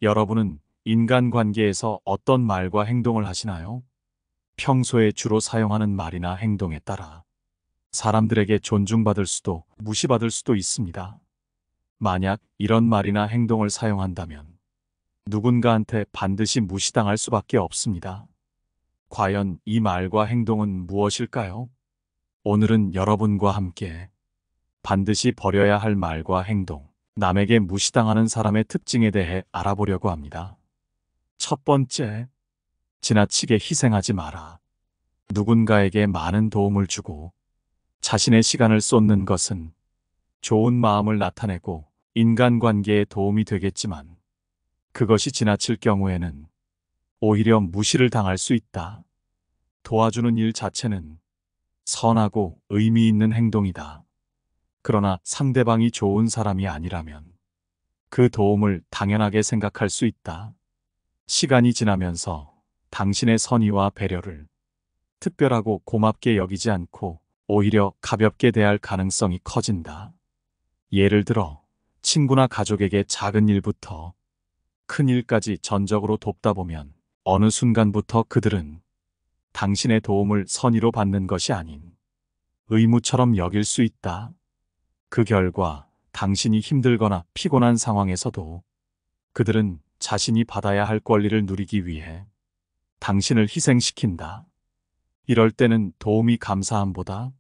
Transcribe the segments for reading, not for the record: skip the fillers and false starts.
여러분은 인간관계에서 어떤 말과 행동을 하시나요? 평소에 주로 사용하는 말이나 행동에 따라 사람들에게 존중받을 수도 무시받을 수도 있습니다. 만약 이런 말이나 행동을 사용한다면 누군가한테 반드시 무시당할 수밖에 없습니다. 과연 이 말과 행동은 무엇일까요? 오늘은 여러분과 함께 반드시 버려야 할 말과 행동, 남에게 무시당하는 사람의 특징에 대해 알아보려고 합니다. 첫 번째, 지나치게 희생하지 마라. 누군가에게 많은 도움을 주고 자신의 시간을 쏟는 것은 좋은 마음을 나타내고 인간관계에 도움이 되겠지만 그것이 지나칠 경우에는 오히려 무시를 당할 수 있다. 도와주는 일 자체는 선하고 의미 있는 행동이다. 그러나 상대방이 좋은 사람이 아니라면 그 도움을 당연하게 생각할 수 있다. 시간이 지나면서 당신의 선의와 배려를 특별하고 고맙게 여기지 않고 오히려 가볍게 대할 가능성이 커진다. 예를 들어 친구나 가족에게 작은 일부터 큰 일까지 전적으로 돕다 보면 어느 순간부터 그들은 당신의 도움을 선의로 받는 것이 아닌 의무처럼 여길 수 있다. 그 결과 당신이 힘들거나 피곤한 상황에서도 그들은 자신이 받아야 할 권리를 누리기 위해 당신을 희생시킨다. 이럴 때는 도움이 감사함보다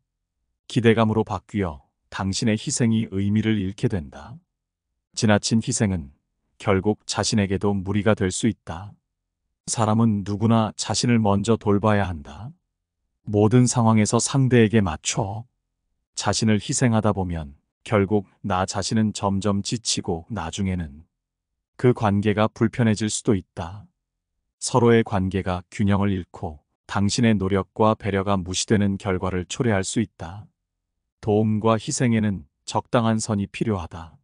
기대감으로 바뀌어 당신의 희생이 의미를 잃게 된다. 지나친 희생은 결국 자신에게도 무리가 될 수 있다. 사람은 누구나 자신을 먼저 돌봐야 한다. 모든 상황에서 상대에게 맞춰 자신을 희생하다 보면 결국 나 자신은 점점 지치고 나중에는 그 관계가 불편해질 수도 있다. 서로의 관계가 균형을 잃고 당신의 노력과 배려가 무시되는 결과를 초래할 수 있다. 도움과 희생에는 적당한 선이 필요하다.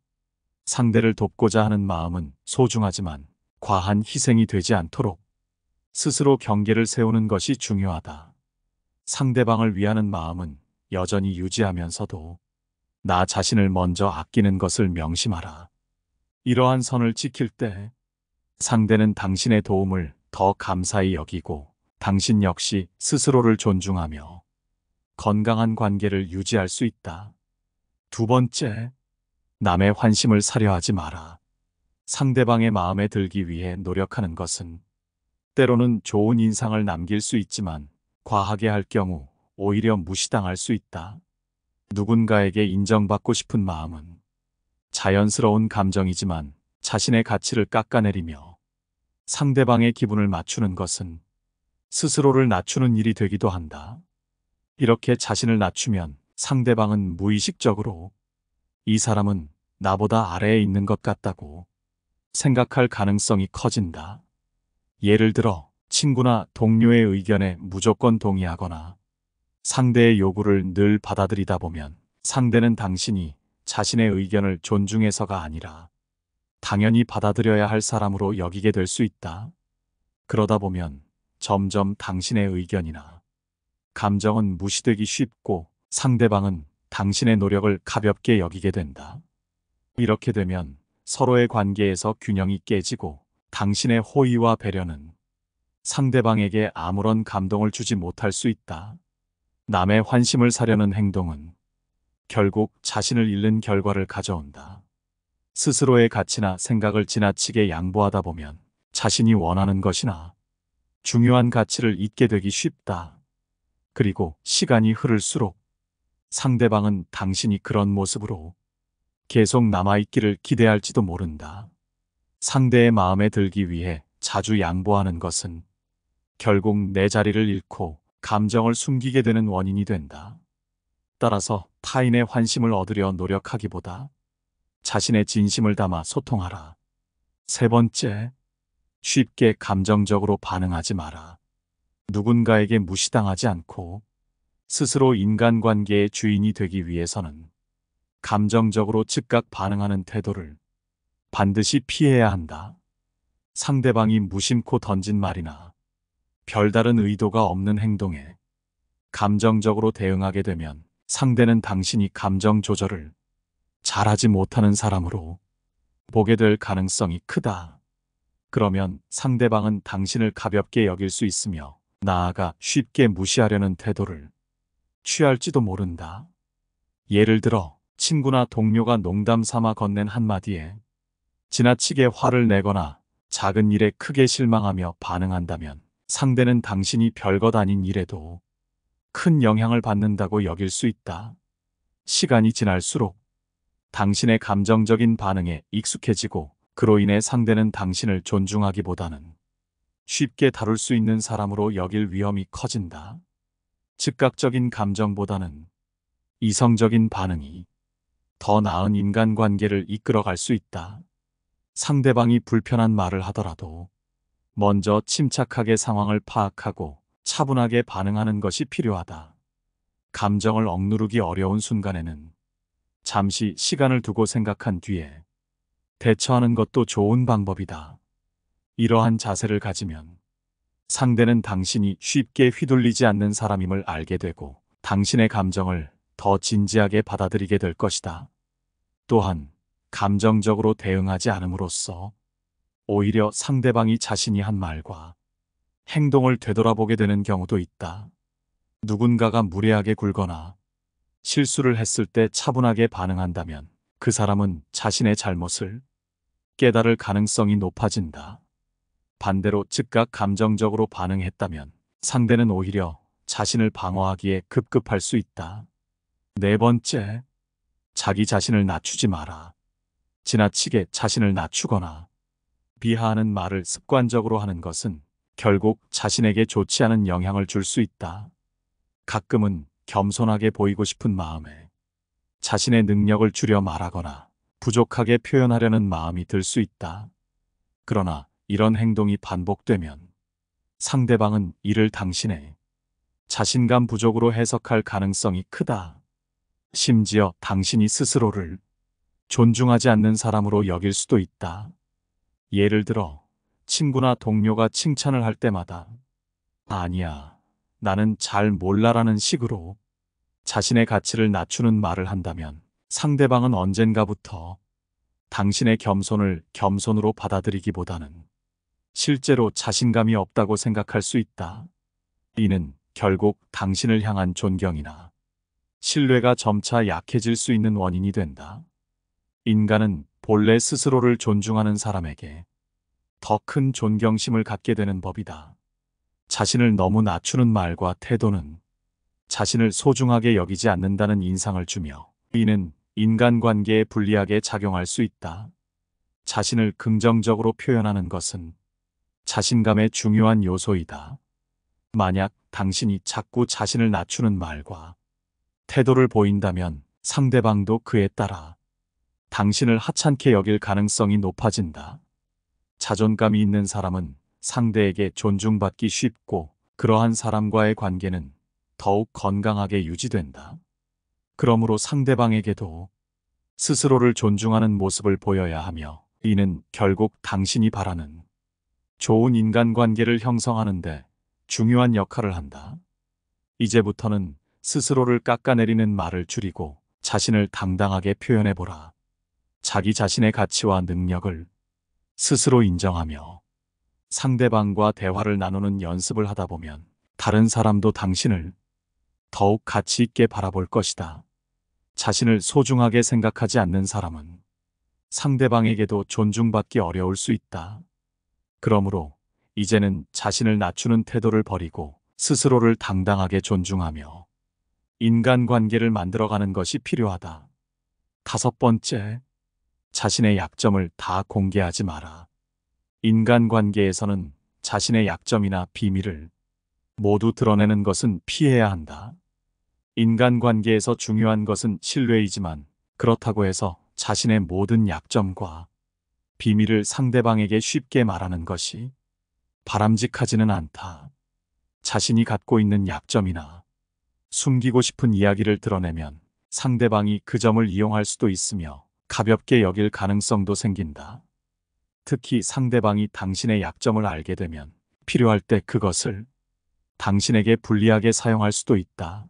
상대를 돕고자 하는 마음은 소중하지만 과한 희생이 되지 않도록 스스로 경계를 세우는 것이 중요하다. 상대방을 위하는 마음은 여전히 유지하면서도 나 자신을 먼저 아끼는 것을 명심하라. 이러한 선을 지킬 때 상대는 당신의 도움을 더 감사히 여기고 당신 역시 스스로를 존중하며 건강한 관계를 유지할 수 있다. 두 번째, 남의 환심을 사려 하지 마라. 상대방의 마음에 들기 위해 노력하는 것은 때로는 좋은 인상을 남길 수 있지만 과하게 할 경우 오히려 무시당할 수 있다. 누군가에게 인정받고 싶은 마음은 자연스러운 감정이지만 자신의 가치를 깎아내리며 상대방의 기분을 맞추는 것은 스스로를 낮추는 일이 되기도 한다. 이렇게 자신을 낮추면 상대방은 무의식적으로 이 사람은 나보다 아래에 있는 것 같다고 생각할 가능성이 커진다. 예를 들어 친구나 동료의 의견에 무조건 동의하거나 상대의 요구를 늘 받아들이다 보면 상대는 당신이 자신의 의견을 존중해서가 아니라 당연히 받아들여야 할 사람으로 여기게 될 수 있다. 그러다 보면 점점 당신의 의견이나 감정은 무시되기 쉽고 상대방은 당신의 노력을 가볍게 여기게 된다. 이렇게 되면 서로의 관계에서 균형이 깨지고 당신의 호의와 배려는 상대방에게 아무런 감동을 주지 못할 수 있다. 남의 환심을 사려는 행동은 결국 자신을 잃는 결과를 가져온다. 스스로의 가치나 생각을 지나치게 양보하다 보면 자신이 원하는 것이나 중요한 가치를 잊게 되기 쉽다. 그리고 시간이 흐를수록 상대방은 당신이 그런 모습으로 계속 남아있기를 기대할지도 모른다. 상대의 마음에 들기 위해 자주 양보하는 것은 결국 내 자리를 잃고 감정을 숨기게 되는 원인이 된다. 따라서 타인의 환심을 얻으려 노력하기보다 자신의 진심을 담아 소통하라. 세 번째, 쉽게 감정적으로 반응하지 마라. 누군가에게 무시당하지 않고 스스로 인간관계의 주인이 되기 위해서는 감정적으로 즉각 반응하는 태도를 반드시 피해야 한다. 상대방이 무심코 던진 말이나 별다른 의도가 없는 행동에 감정적으로 대응하게 되면 상대는 당신이 감정 조절을 잘하지 못하는 사람으로 보게 될 가능성이 크다. 그러면 상대방은 당신을 가볍게 여길 수 있으며 나아가 쉽게 무시하려는 태도를 취할지도 모른다. 예를 들어 친구나 동료가 농담 삼아 건넨 한마디에 지나치게 화를 내거나 작은 일에 크게 실망하며 반응한다면 상대는 당신이 별것 아닌 일에도 큰 영향을 받는다고 여길 수 있다. 시간이 지날수록 당신의 감정적인 반응에 익숙해지고 그로 인해 상대는 당신을 존중하기보다는 쉽게 다룰 수 있는 사람으로 여길 위험이 커진다. 즉각적인 감정보다는 이성적인 반응이 더 나은 인간관계를 이끌어갈 수 있다. 상대방이 불편한 말을 하더라도 먼저 침착하게 상황을 파악하고 차분하게 반응하는 것이 필요하다. 감정을 억누르기 어려운 순간에는 잠시 시간을 두고 생각한 뒤에 대처하는 것도 좋은 방법이다. 이러한 자세를 가지면 상대는 당신이 쉽게 휘둘리지 않는 사람임을 알게 되고 당신의 감정을 더 진지하게 받아들이게 될 것이다. 또한 감정적으로 대응하지 않음으로써 오히려 상대방이 자신이 한 말과 행동을 되돌아보게 되는 경우도 있다. 누군가가 무례하게 굴거나 실수를 했을 때 차분하게 반응한다면 그 사람은 자신의 잘못을 깨달을 가능성이 높아진다. 반대로 즉각 감정적으로 반응했다면 상대는 오히려 자신을 방어하기에 급급할 수 있다. 네 번째, 자기 자신을 낮추지 마라. 지나치게 자신을 낮추거나 비하하는 말을 습관적으로 하는 것은 결국 자신에게 좋지 않은 영향을 줄 수 있다. 가끔은 겸손하게 보이고 싶은 마음에 자신의 능력을 줄여 말하거나 부족하게 표현하려는 마음이 들 수 있다. 그러나 이런 행동이 반복되면 상대방은 이를 당신의 자신감 부족으로 해석할 가능성이 크다. 심지어 당신이 스스로를 존중하지 않는 사람으로 여길 수도 있다. 예를 들어 친구나 동료가 칭찬을 할 때마다 아니야, 나는 잘 몰라라는 식으로 자신의 가치를 낮추는 말을 한다면 상대방은 언젠가부터 당신의 겸손을 겸손으로 받아들이기보다는 실제로 자신감이 없다고 생각할 수 있다. 이는 결국 당신을 향한 존경이나 신뢰가 점차 약해질 수 있는 원인이 된다. 인간은 본래 스스로를 존중하는 사람에게 더 큰 존경심을 갖게 되는 법이다. 자신을 너무 낮추는 말과 태도는 자신을 소중하게 여기지 않는다는 인상을 주며 이는 인간관계에 불리하게 작용할 수 있다. 자신을 긍정적으로 표현하는 것은 자신감의 중요한 요소이다. 만약 당신이 자꾸 자신을 낮추는 말과 태도를 보인다면 상대방도 그에 따라 당신을 하찮게 여길 가능성이 높아진다. 자존감이 있는 사람은 상대에게 존중받기 쉽고 그러한 사람과의 관계는 더욱 건강하게 유지된다. 그러므로 상대방에게도 스스로를 존중하는 모습을 보여야 하며 이는 결국 당신이 바라는 좋은 인간관계를 형성하는데 중요한 역할을 한다. 이제부터는 스스로를 깎아내리는 말을 줄이고 자신을 당당하게 표현해보라. 자기 자신의 가치와 능력을 스스로 인정하며 상대방과 대화를 나누는 연습을 하다 보면 다른 사람도 당신을 더욱 가치 있게 바라볼 것이다. 자신을 소중하게 생각하지 않는 사람은 상대방에게도 존중받기 어려울 수 있다. 그러므로 이제는 자신을 낮추는 태도를 버리고 스스로를 당당하게 존중하며 인간관계를 만들어가는 것이 필요하다. 다섯 번째, 자신의 약점을 다 공개하지 마라. 인간관계에서는 자신의 약점이나 비밀을 모두 드러내는 것은 피해야 한다. 인간관계에서 중요한 것은 신뢰이지만 그렇다고 해서 자신의 모든 약점과 비밀을 상대방에게 쉽게 말하는 것이 바람직하지는 않다. 자신이 갖고 있는 약점이나 숨기고 싶은 이야기를 드러내면 상대방이 그 점을 이용할 수도 있으며 가볍게 여길 가능성도 생긴다. 특히 상대방이 당신의 약점을 알게 되면 필요할 때 그것을 당신에게 불리하게 사용할 수도 있다.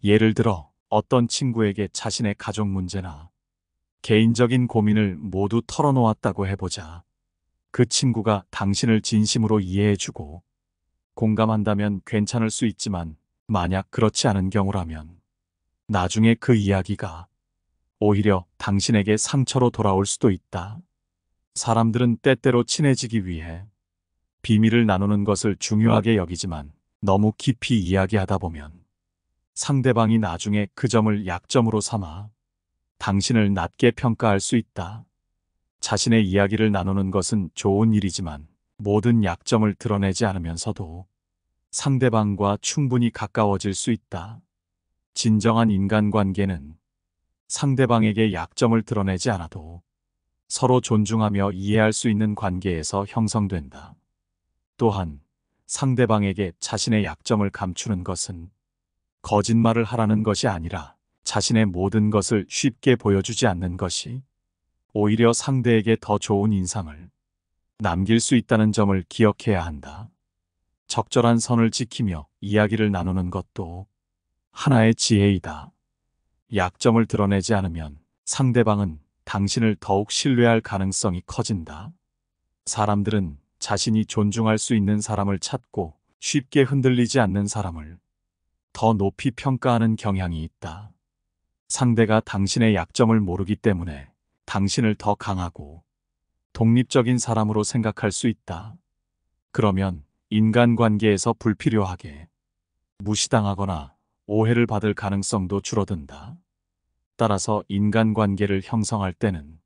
예를 들어 어떤 친구에게 자신의 가족 문제나 개인적인 고민을 모두 털어놓았다고 해보자. 그 친구가 당신을 진심으로 이해해주고 공감한다면 괜찮을 수 있지만 만약 그렇지 않은 경우라면 나중에 그 이야기가 오히려 당신에게 상처로 돌아올 수도 있다. 사람들은 때때로 친해지기 위해 비밀을 나누는 것을 중요하게 여기지만 너무 깊이 이야기하다 보면 상대방이 나중에 그 점을 약점으로 삼아 당신을 낮게 평가할 수 있다. 자신의 이야기를 나누는 것은 좋은 일이지만 모든 약점을 드러내지 않으면서도 상대방과 충분히 가까워질 수 있다. 진정한 인간관계는 상대방에게 약점을 드러내지 않아도 서로 존중하며 이해할 수 있는 관계에서 형성된다. 또한 상대방에게 자신의 약점을 감추는 것은 거짓말을 하라는 것이 아니라 자신의 모든 것을 쉽게 보여주지 않는 것이 오히려 상대에게 더 좋은 인상을 남길 수 있다는 점을 기억해야 한다. 적절한 선을 지키며 이야기를 나누는 것도 하나의 지혜이다. 약점을 드러내지 않으면 상대방은 당신을 더욱 신뢰할 가능성이 커진다. 사람들은 자신이 존중할 수 있는 사람을 찾고 쉽게 흔들리지 않는 사람을 더 높이 평가하는 경향이 있다. 상대가 당신의 약점을 모르기 때문에 당신을 더 강하고 독립적인 사람으로 생각할 수 있다. 그러면 인간관계에서 불필요하게 무시당하거나 오해를 받을 가능성도 줄어든다. 따라서 인간관계를 형성할 때는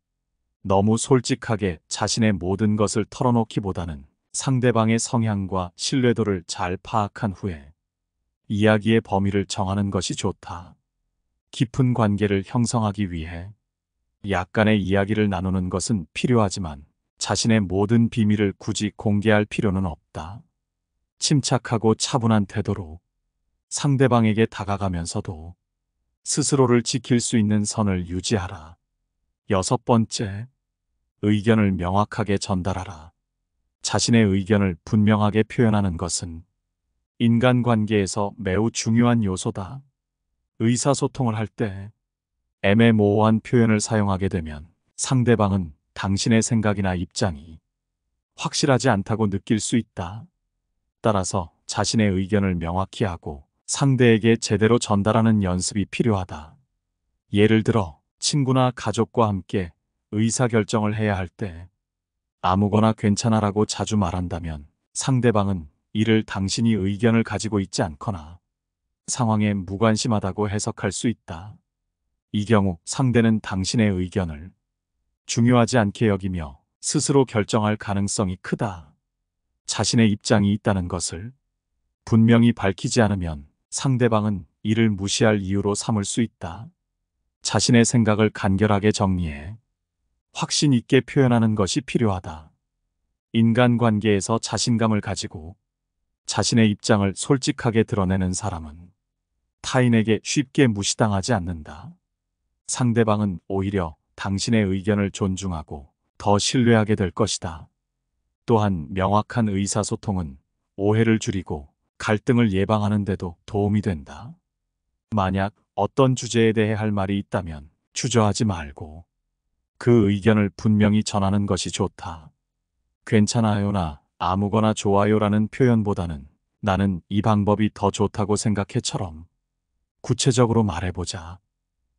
너무 솔직하게 자신의 모든 것을 털어놓기보다는 상대방의 성향과 신뢰도를 잘 파악한 후에 이야기의 범위를 정하는 것이 좋다. 깊은 관계를 형성하기 위해 약간의 이야기를 나누는 것은 필요하지만 자신의 모든 비밀을 굳이 공개할 필요는 없다. 침착하고 차분한 태도로 상대방에게 다가가면서도 스스로를 지킬 수 있는 선을 유지하라. 6번째, 의견을 명확하게 전달하라. 자신의 의견을 분명하게 표현하는 것은 인간관계에서 매우 중요한 요소다. 의사소통을 할 때 애매모호한 표현을 사용하게 되면 상대방은 당신의 생각이나 입장이 확실하지 않다고 느낄 수 있다. 따라서 자신의 의견을 명확히 하고 상대에게 제대로 전달하는 연습이 필요하다. 예를 들어 친구나 가족과 함께 의사결정을 해야 할 때 아무거나 괜찮아라고 자주 말한다면 상대방은 이를 당신이 의견을 가지고 있지 않거나 상황에 무관심하다고 해석할 수 있다. 이 경우 상대는 당신의 의견을 중요하지 않게 여기며 스스로 결정할 가능성이 크다. 자신의 입장이 있다는 것을 분명히 밝히지 않으면 상대방은 이를 무시할 이유로 삼을 수 있다. 자신의 생각을 간결하게 정리해 확신 있게 표현하는 것이 필요하다. 인간관계에서 자신감을 가지고 자신의 입장을 솔직하게 드러내는 사람은 타인에게 쉽게 무시당하지 않는다. 상대방은 오히려 당신의 의견을 존중하고 더 신뢰하게 될 것이다. 또한 명확한 의사소통은 오해를 줄이고 갈등을 예방하는 데도 도움이 된다. 만약 어떤 주제에 대해 할 말이 있다면 주저하지 말고 그 의견을 분명히 전하는 것이 좋다. 괜찮아요나 아무거나 좋아요라는 표현보다는 나는 이 방법이 더 좋다고 생각해처럼 구체적으로 말해보자.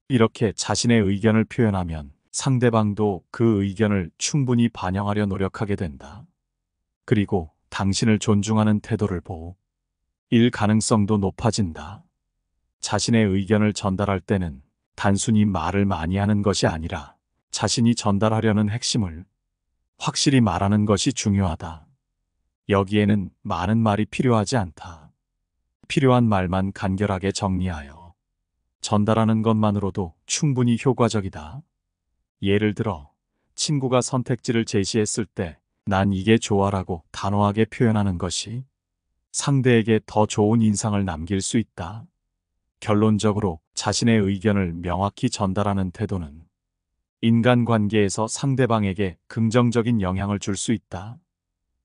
이렇게 자신의 의견을 표현하면 상대방도 그 의견을 충분히 반영하려 노력하게 된다. 그리고 당신을 존중하는 태도를 보일 가능성도 높아진다. 자신의 의견을 전달할 때는 단순히 말을 많이 하는 것이 아니라 자신이 전달하려는 핵심을 확실히 말하는 것이 중요하다. 여기에는 많은 말이 필요하지 않다. 필요한 말만 간결하게 정리하여 전달하는 것만으로도 충분히 효과적이다. 예를 들어 친구가 선택지를 제시했을 때 난 이게 좋아라고 단호하게 표현하는 것이 상대에게 더 좋은 인상을 남길 수 있다. 결론적으로 자신의 의견을 명확히 전달하는 태도는 인간관계에서 상대방에게 긍정적인 영향을 줄 수 있다.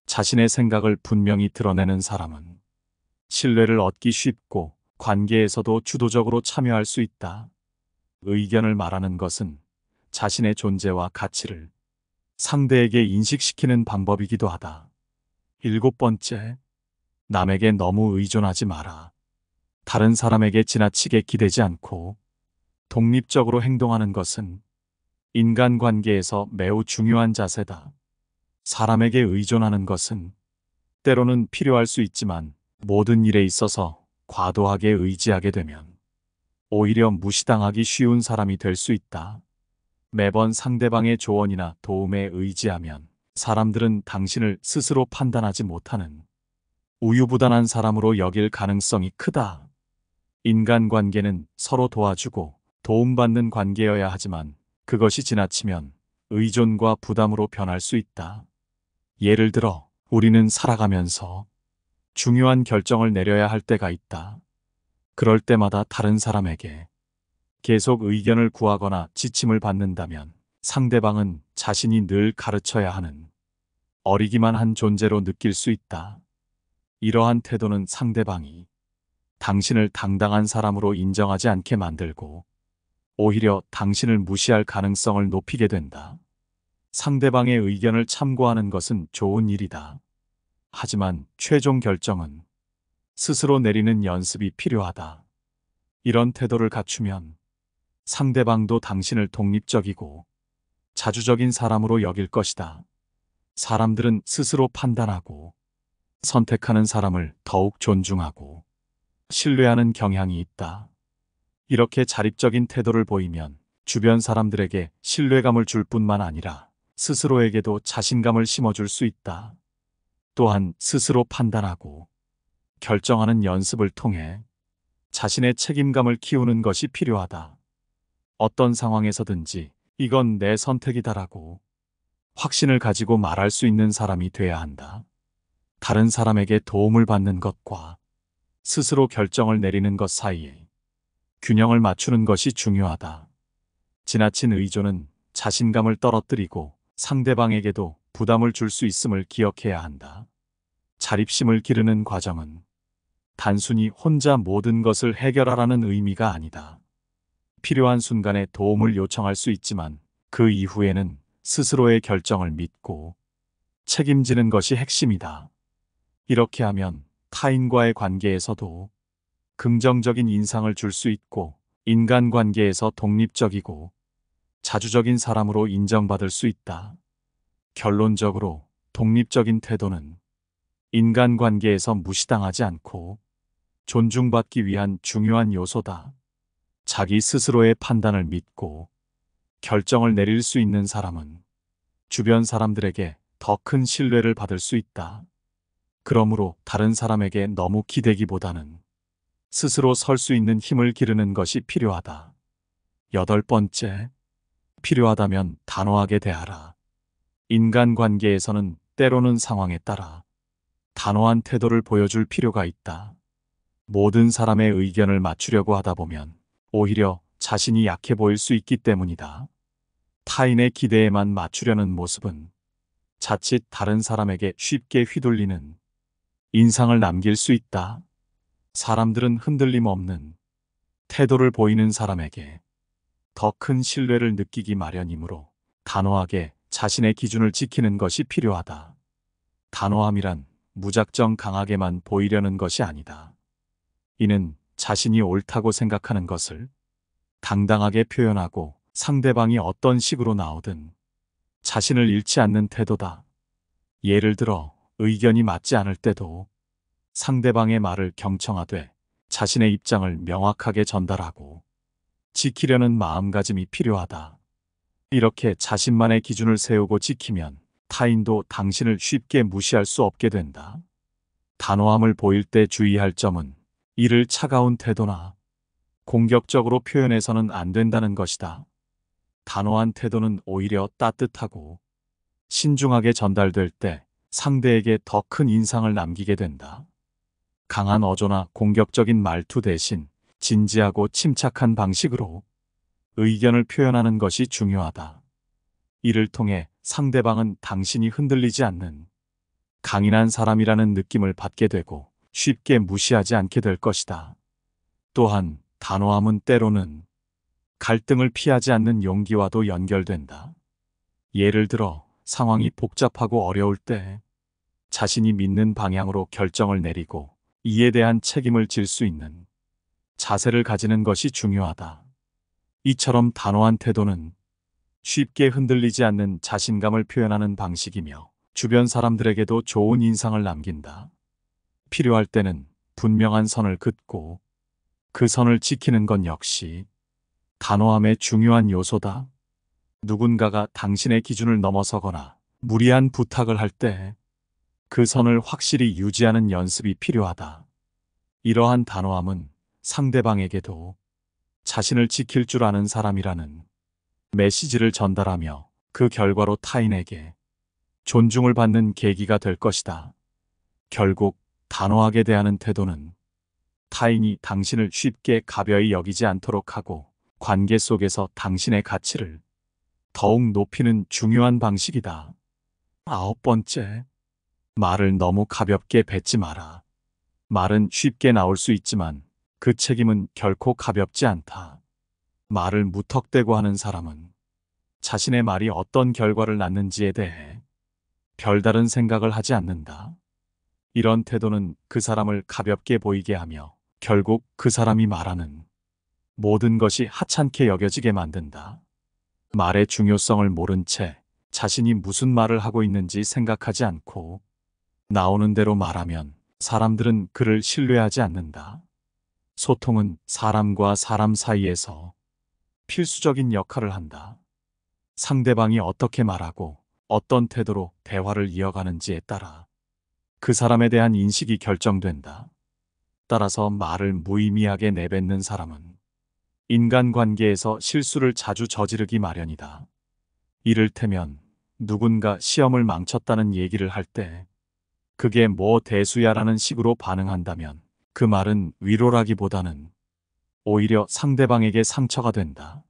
자신의 생각을 분명히 드러내는 사람은 신뢰를 얻기 쉽고 관계에서도 주도적으로 참여할 수 있다. 의견을 말하는 것은 자신의 존재와 가치를 상대에게 인식시키는 방법이기도 하다. 일곱 번째, 남에게 너무 의존하지 마라. 다른 사람에게 지나치게 기대지 않고 독립적으로 행동하는 것은 인간관계에서 매우 중요한 자세다. 사람에게 의존하는 것은 때로는 필요할 수 있지만 모든 일에 있어서 과도하게 의지하게 되면 오히려 무시당하기 쉬운 사람이 될 수 있다. 매번 상대방의 조언이나 도움에 의지하면 사람들은 당신을 스스로 판단하지 못하는 우유부단한 사람으로 여길 가능성이 크다. 인간관계는 서로 도와주고 도움받는 관계여야 하지만 그것이 지나치면 의존과 부담으로 변할 수 있다. 예를 들어 우리는 살아가면서 중요한 결정을 내려야 할 때가 있다. 그럴 때마다 다른 사람에게 계속 의견을 구하거나 지침을 받는다면 상대방은 자신이 늘 가르쳐야 하는 어리기만 한 존재로 느낄 수 있다. 이러한 태도는 상대방이 당신을 당당한 사람으로 인정하지 않게 만들고 오히려 당신을 무시할 가능성을 높이게 된다. 상대방의 의견을 참고하는 것은 좋은 일이다. 하지만 최종 결정은 스스로 내리는 연습이 필요하다. 이런 태도를 갖추면 상대방도 당신을 독립적이고 자주적인 사람으로 여길 것이다. 사람들은 스스로 판단하고 선택하는 사람을 더욱 존중하고 신뢰하는 경향이 있다. 이렇게 자립적인 태도를 보이면 주변 사람들에게 신뢰감을 줄 뿐만 아니라 스스로에게도 자신감을 심어줄 수 있다. 또한 스스로 판단하고 결정하는 연습을 통해 자신의 책임감을 키우는 것이 필요하다. 어떤 상황에서든지 이건 내 선택이다라고 확신을 가지고 말할 수 있는 사람이 돼야 한다. 다른 사람에게 도움을 받는 것과 스스로 결정을 내리는 것 사이에 균형을 맞추는 것이 중요하다. 지나친 의존은 자신감을 떨어뜨리고 상대방에게도 부담을 줄 수 있음을 기억해야 한다. 자립심을 기르는 과정은 단순히 혼자 모든 것을 해결하라는 의미가 아니다. 필요한 순간에 도움을 요청할 수 있지만 그 이후에는 스스로의 결정을 믿고 책임지는 것이 핵심이다. 이렇게 하면 타인과의 관계에서도 긍정적인 인상을 줄 수 있고 인간관계에서 독립적이고 자주적인 사람으로 인정받을 수 있다. 결론적으로 독립적인 태도는 인간관계에서 무시당하지 않고 존중받기 위한 중요한 요소다. 자기 스스로의 판단을 믿고 결정을 내릴 수 있는 사람은 주변 사람들에게 더 큰 신뢰를 받을 수 있다. 그러므로 다른 사람에게 너무 기대기보다는 스스로 설 수 있는 힘을 기르는 것이 필요하다. 여덟 번째, 필요하다면 단호하게 대하라. 인간관계에서는 때로는 상황에 따라 단호한 태도를 보여줄 필요가 있다. 모든 사람의 의견을 맞추려고 하다 보면 오히려 자신이 약해 보일 수 있기 때문이다. 타인의 기대에만 맞추려는 모습은 자칫 다른 사람에게 쉽게 휘둘리는 인상을 남길 수 있다. 사람들은 흔들림 없는 태도를 보이는 사람에게 더 큰 신뢰를 느끼기 마련이므로 단호하게 자신의 기준을 지키는 것이 필요하다. 단호함이란 무작정 강하게만 보이려는 것이 아니다. 이는 자신이 옳다고 생각하는 것을 당당하게 표현하고 상대방이 어떤 식으로 나오든 자신을 잃지 않는 태도다. 예를 들어 의견이 맞지 않을 때도 상대방의 말을 경청하되 자신의 입장을 명확하게 전달하고 지키려는 마음가짐이 필요하다. 이렇게 자신만의 기준을 세우고 지키면 타인도 당신을 쉽게 무시할 수 없게 된다. 단호함을 보일 때 주의할 점은 이를 차가운 태도나 공격적으로 표현해서는 안 된다는 것이다. 단호한 태도는 오히려 따뜻하고 신중하게 전달될 때 상대에게 더 큰 인상을 남기게 된다. 강한 어조나 공격적인 말투 대신 진지하고 침착한 방식으로 의견을 표현하는 것이 중요하다. 이를 통해 상대방은 당신이 흔들리지 않는 강인한 사람이라는 느낌을 받게 되고 쉽게 무시하지 않게 될 것이다. 또한 단호함은 때로는 갈등을 피하지 않는 용기와도 연결된다. 예를 들어 상황이 복잡하고 어려울 때 자신이 믿는 방향으로 결정을 내리고 이에 대한 책임을 질 수 있는 자세를 가지는 것이 중요하다. 이처럼 단호한 태도는 쉽게 흔들리지 않는 자신감을 표현하는 방식이며 주변 사람들에게도 좋은 인상을 남긴다. 필요할 때는 분명한 선을 긋고 그 선을 지키는 건 역시 단호함의 중요한 요소다. 누군가가 당신의 기준을 넘어서거나 무리한 부탁을 할 때 그 선을 확실히 유지하는 연습이 필요하다. 이러한 단호함은 상대방에게도 자신을 지킬 줄 아는 사람이라는 메시지를 전달하며 그 결과로 타인에게 존중을 받는 계기가 될 것이다. 결국 단호하게 대하는 태도는 타인이 당신을 쉽게 가벼이 여기지 않도록 하고 관계 속에서 당신의 가치를 더욱 높이는 중요한 방식이다. 9번째, 말을 너무 가볍게 뱉지 마라. 말은 쉽게 나올 수 있지만 그 책임은 결코 가볍지 않다. 말을 무턱대고 하는 사람은 자신의 말이 어떤 결과를 낳는지에 대해 별다른 생각을 하지 않는다. 이런 태도는 그 사람을 가볍게 보이게 하며 결국 그 사람이 말하는 모든 것이 하찮게 여겨지게 만든다. 말의 중요성을 모른 채 자신이 무슨 말을 하고 있는지 생각하지 않고 나오는 대로 말하면 사람들은 그를 신뢰하지 않는다. 소통은 사람과 사람 사이에서 필수적인 역할을 한다. 상대방이 어떻게 말하고 어떤 태도로 대화를 이어가는지에 따라 그 사람에 대한 인식이 결정된다. 따라서 말을 무의미하게 내뱉는 사람은 인간관계에서 실수를 자주 저지르기 마련이다. 이를테면 누군가 시험을 망쳤다는 얘기를 할 때 그게 뭐 대수야라는 식으로 반응한다면 그 말은 위로라기보다는 오히려 상대방에게 상처가 된다.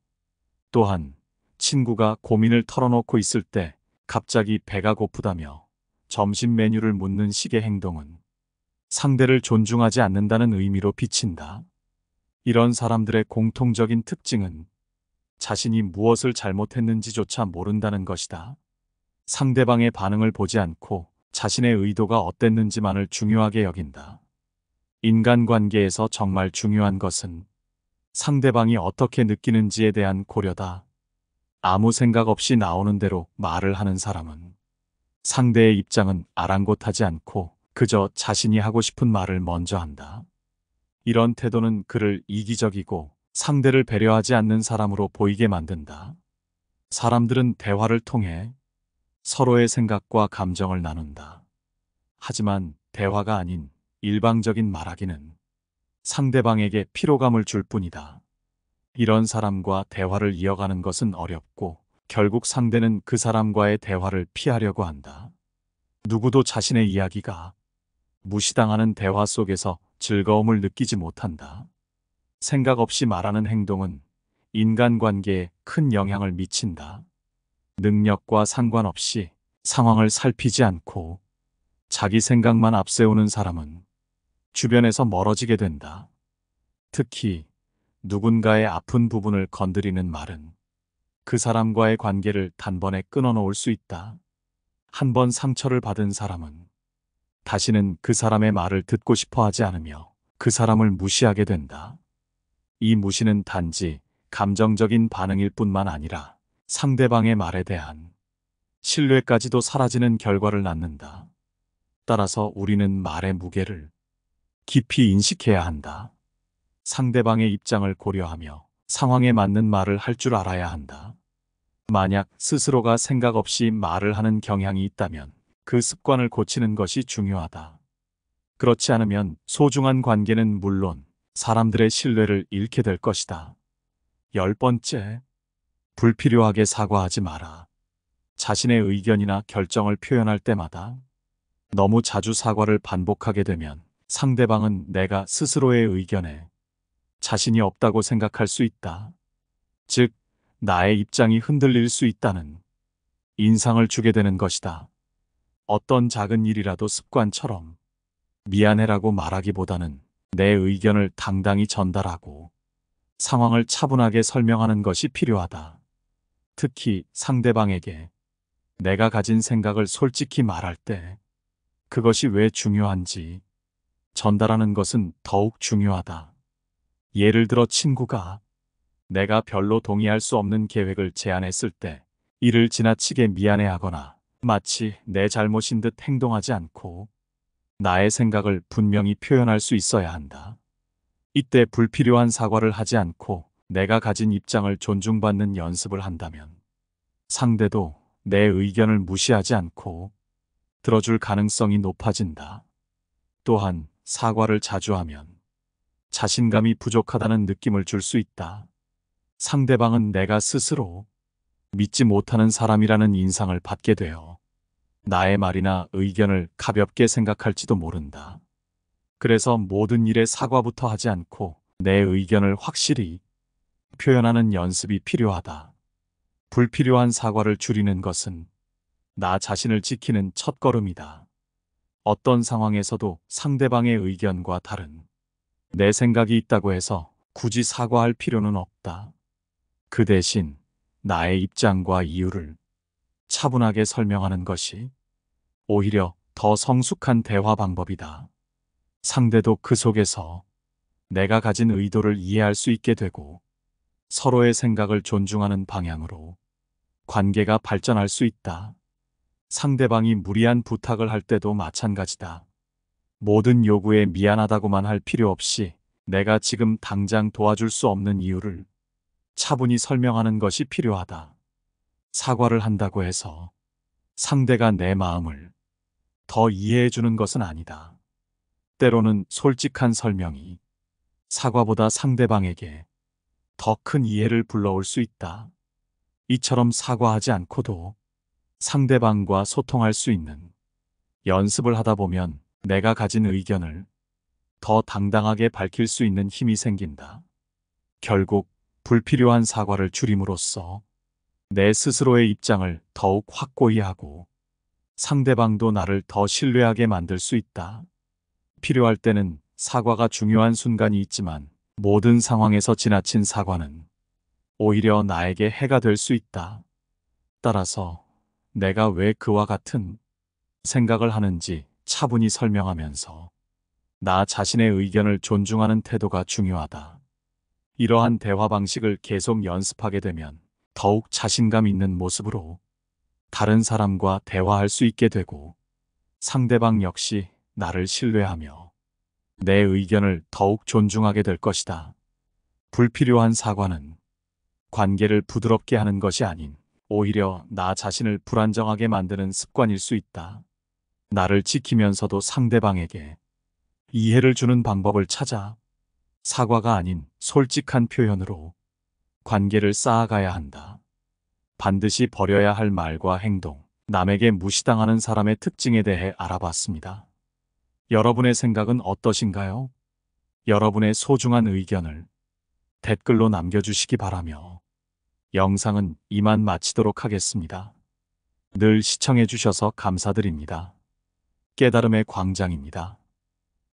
또한 친구가 고민을 털어놓고 있을 때 갑자기 배가 고프다며 점심 메뉴를 묻는 식의 행동은 상대를 존중하지 않는다는 의미로 비친다. 이런 사람들의 공통적인 특징은 자신이 무엇을 잘못했는지조차 모른다는 것이다. 상대방의 반응을 보지 않고 자신의 의도가 어땠는지만을 중요하게 여긴다. 인간관계에서 정말 중요한 것은 상대방이 어떻게 느끼는지에 대한 고려다. 아무 생각 없이 나오는 대로 말을 하는 사람은 상대의 입장은 아랑곳하지 않고 그저 자신이 하고 싶은 말을 먼저 한다. 이런 태도는 그를 이기적이고 상대를 배려하지 않는 사람으로 보이게 만든다. 사람들은 대화를 통해 서로의 생각과 감정을 나눈다. 하지만 대화가 아닌 일방적인 말하기는 상대방에게 피로감을 줄 뿐이다. 이런 사람과 대화를 이어가는 것은 어렵고 결국 상대는 그 사람과의 대화를 피하려고 한다. 누구도 자신의 이야기가 무시당하는 대화 속에서 즐거움을 느끼지 못한다. 생각 없이 말하는 행동은 인간관계에 큰 영향을 미친다. 능력과 상관없이 상황을 살피지 않고 자기 생각만 앞세우는 사람은 주변에서 멀어지게 된다. 특히 누군가의 아픈 부분을 건드리는 말은 그 사람과의 관계를 단번에 끊어놓을 수 있다. 한 번 상처를 받은 사람은 다시는 그 사람의 말을 듣고 싶어 하지 않으며 그 사람을 무시하게 된다. 이 무시는 단지 감정적인 반응일 뿐만 아니라 상대방의 말에 대한 신뢰까지도 사라지는 결과를 낳는다. 따라서 우리는 말의 무게를 깊이 인식해야 한다. 상대방의 입장을 고려하며 상황에 맞는 말을 할 줄 알아야 한다. 만약 스스로가 생각 없이 말을 하는 경향이 있다면 그 습관을 고치는 것이 중요하다. 그렇지 않으면 소중한 관계는 물론 사람들의 신뢰를 잃게 될 것이다. 10번째, 불필요하게 사과하지 마라. 자신의 의견이나 결정을 표현할 때마다 너무 자주 사과를 반복하게 되면 상대방은 내가 스스로의 의견에 자신이 없다고 생각할 수 있다. 즉, 나의 입장이 흔들릴 수 있다는 인상을 주게 되는 것이다. 어떤 작은 일이라도 습관처럼 미안해라고 말하기보다는 내 의견을 당당히 전달하고 상황을 차분하게 설명하는 것이 필요하다. 특히 상대방에게 내가 가진 생각을 솔직히 말할 때 그것이 왜 중요한지 전달하는 것은 더욱 중요하다. 예를 들어 친구가 내가 별로 동의할 수 없는 계획을 제안했을 때 이를 지나치게 미안해하거나 마치 내 잘못인 듯 행동하지 않고 나의 생각을 분명히 표현할 수 있어야 한다. 이때 불필요한 사과를 하지 않고 내가 가진 입장을 존중받는 연습을 한다면 상대도 내 의견을 무시하지 않고 들어줄 가능성이 높아진다. 또한 사과를 자주 하면 자신감이 부족하다는 느낌을 줄 수 있다. 상대방은 내가 스스로 믿지 못하는 사람이라는 인상을 받게 되어 나의 말이나 의견을 가볍게 생각할지도 모른다. 그래서 모든 일에 사과부터 하지 않고 내 의견을 확실히 표현하는 연습이 필요하다. 불필요한 사과를 줄이는 것은 나 자신을 지키는 첫걸음이다. 어떤 상황에서도 상대방의 의견과 다른 내 생각이 있다고 해서 굳이 사과할 필요는 없다. 그 대신 나의 입장과 이유를 차분하게 설명하는 것이 오히려 더 성숙한 대화 방법이다. 상대도 그 속에서 내가 가진 의도를 이해할 수 있게 되고 서로의 생각을 존중하는 방향으로 관계가 발전할 수 있다. 상대방이 무리한 부탁을 할 때도 마찬가지다. 모든 요구에 미안하다고만 할 필요 없이 내가 지금 당장 도와줄 수 없는 이유를 차분히 설명하는 것이 필요하다. 사과를 한다고 해서 상대가 내 마음을 더 이해해 주는 것은 아니다. 때로는 솔직한 설명이 사과보다 상대방에게 더 큰 이해를 불러올 수 있다. 이처럼 사과하지 않고도 상대방과 소통할 수 있는 연습을 하다 보면 내가 가진 의견을 더 당당하게 밝힐 수 있는 힘이 생긴다. 결국 불필요한 사과를 줄임으로써 내 스스로의 입장을 더욱 확고히 하고 상대방도 나를 더 신뢰하게 만들 수 있다. 필요할 때는 사과가 중요한 순간이 있지만 모든 상황에서 지나친 사과는 오히려 나에게 해가 될 수 있다. 따라서 내가 왜 그와 같은 생각을 하는지 차분히 설명하면서 나 자신의 의견을 존중하는 태도가 중요하다. 이러한 대화 방식을 계속 연습하게 되면 더욱 자신감 있는 모습으로 다른 사람과 대화할 수 있게 되고 상대방 역시 나를 신뢰하며 내 의견을 더욱 존중하게 될 것이다. 불필요한 사과는 관계를 부드럽게 하는 것이 아닌 오히려 나 자신을 불안정하게 만드는 습관일 수 있다. 나를 지키면서도 상대방에게 이해를 주는 방법을 찾아 사과가 아닌 솔직한 표현으로 관계를 쌓아가야 한다. 반드시 버려야 할 말과 행동, 남에게 무시당하는 사람의 특징에 대해 알아봤습니다. 여러분의 생각은 어떠신가요? 여러분의 소중한 의견을 댓글로 남겨주시기 바라며 영상은 이만 마치도록 하겠습니다. 늘 시청해주셔서 감사드립니다. 깨달음의 광장입니다.